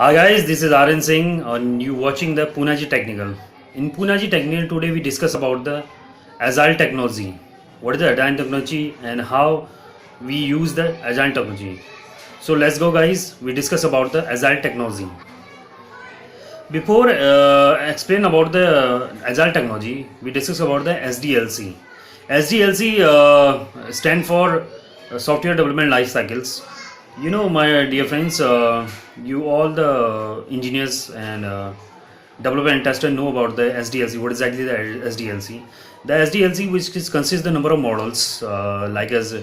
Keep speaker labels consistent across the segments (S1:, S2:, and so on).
S1: Hi guys, this is Aryan Singh and you watching the Punaji Technical. In Punaji Technical today we discuss about the Agile technology. What is the Agile technology and how we use the Agile technology. So let's go guys, we discuss about the Agile technology. Before explain about the Agile technology, we discuss about the SDLC. SDLC stand for Software Development Life Cycles. You know, my dear friends, you all the engineers and developer and tester know about the SDLC. What is exactly the SDLC? The SDLC, which is consists the number of models, like as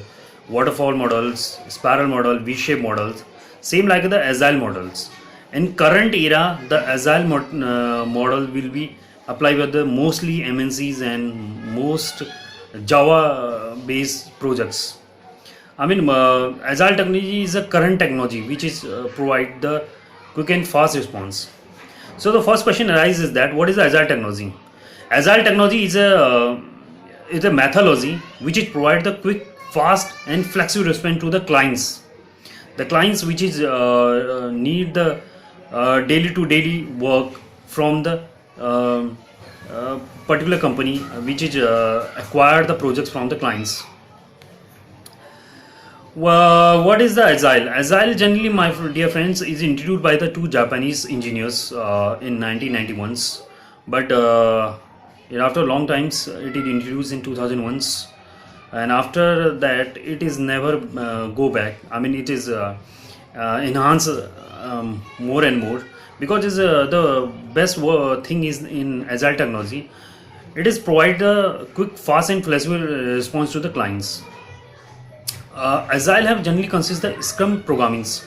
S1: waterfall models, spiral model, V-shape models, same like the Agile models. In current era, the Agile model will be applied with the mostly MNCs and most Java-based projects. I mean, Agile technology is a current technology which is provide the quick and fast response. So the first question arises that what is the Agile technology? Agile technology is a methodology which is provide the quick, fast, and flexible response to the clients. The clients which is need the daily to daily work from the particular company which is acquire the projects from the clients. What is the Agile? Agile generally, my dear friends, is introduced by the two Japanese engineers in 1991, but after long times it is introduced in 2001, and after that it is never go back. I mean, it is enhanced more and more because is the best thing is in Agile technology. It is provide a quick, fast, and flexible response to the clients. Agile have generally consist the Scrum programmings.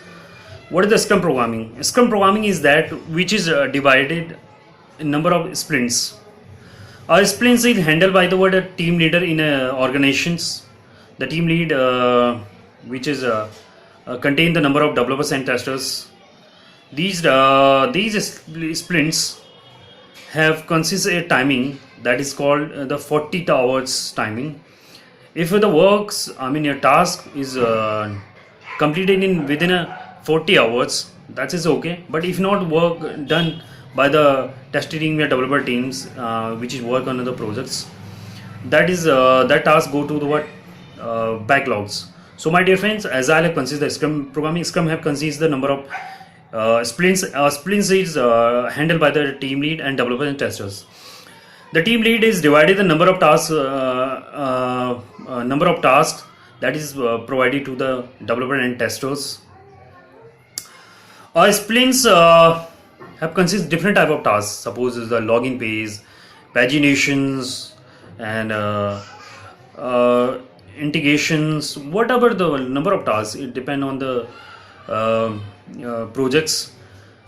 S1: What is the Scrum programming? Scrum programming is that which is divided in number of sprints. Sprints is handled by the word a team leader in organizations. The team lead, which is contain the number of developers and testers. These sprints have consist a timing that is called the 40 hours timing. If the works, I mean your task is completed in within a 40 hours, that is okay. But if not work done by the testing developer teams, which is work on the projects, that task go to the backlogs. So my dear friends, Agile consists the Scrum programming. Scrum have consists the number of sprints. Sprints is handled by the team lead and developers and testers. The team lead is divided the number of tasks that is provided to the developer and testers. Sprints have consist different type of tasks. Suppose is the login page, paginations, and integrations. Whatever the number of tasks, it depend on the projects.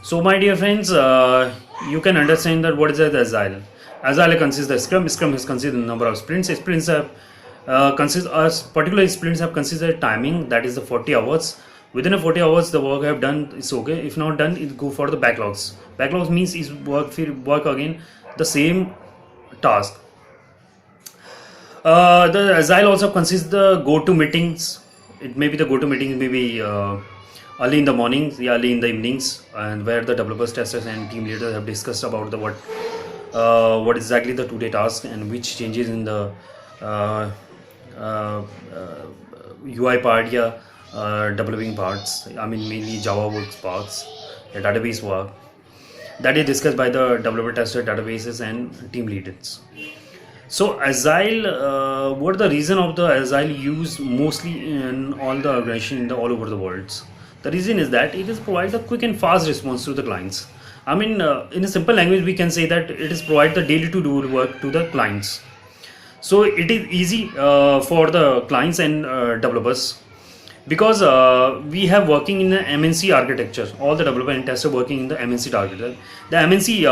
S1: So my dear friends, you can understand that what is the Agile. Agile consists the Scrum. Scrum is considered the number of sprints. Sprints have particular sprints have considered timing, that is the 40 hours. Within a 40 hours the work have done is okay. If not done, it go for the backlogs. Backlogs means is work again the same task. The Agile also consists the go-to meetings. It may be the go-to meetings maybe early in the mornings, early in the evenings, and where the developers, testers, and team leaders have discussed about the what exactly the today task and which changes in the UI part, developing parts. I mean mainly Java works parts, the database work that is discussed by the developer, tester, databases, and team leaders. So Agile, what the reason of the Agile use mostly in all the organization all over the world? The reason is that it is provide a quick and fast response to the clients. I mean, in a simple language, we can say that it is provide the daily to do work to the clients. So it is easy for the clients and developers because we have working in the MNC architecture. All the developer and tester working in the MNC architecture. The MNC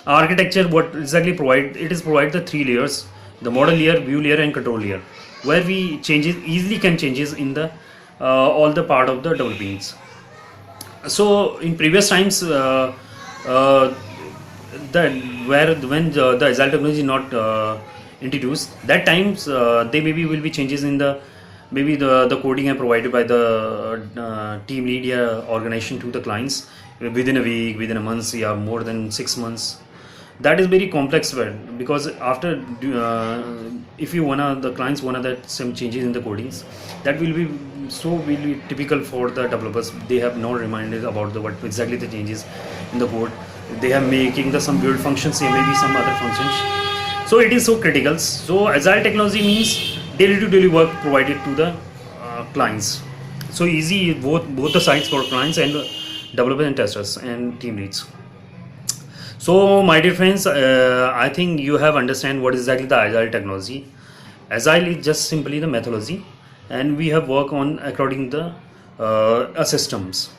S1: architecture, what exactly provide? It is provide the three layers: the model layer, view layer, and control layer, where we easily can changes in the all the part of the developings. So in previous times, when the Agile technology not introduced, that times they maybe will be changes in the maybe the coding are provided by the team lead या organization to the clients within a week, within a month, yeah, more than 6 months. That is very complex word, because after if you wanna, the clients wanna that some changes in the codings, that will be so will be typical for the developers. They have no reminded about the what exactly the changes in the code. They are making the some build functions, say maybe some other functions. So it is so critical. So agile technology means daily to daily work provided to the clients. So easy both the sides for clients and developers and testers and team leads. So my dear friends, I think you have understand what exactly the agile technology. Agile is just simply the methodology, and we have worked on according the systems.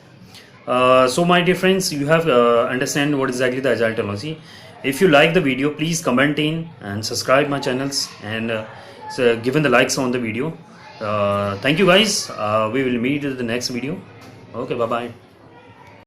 S1: So my dear friends, you have understand what exactly the agile technology. If you like the video, please comment in and subscribe my channels, and so given the likes on the video. Thank you guys. We will meet in the next video. Okay, bye bye.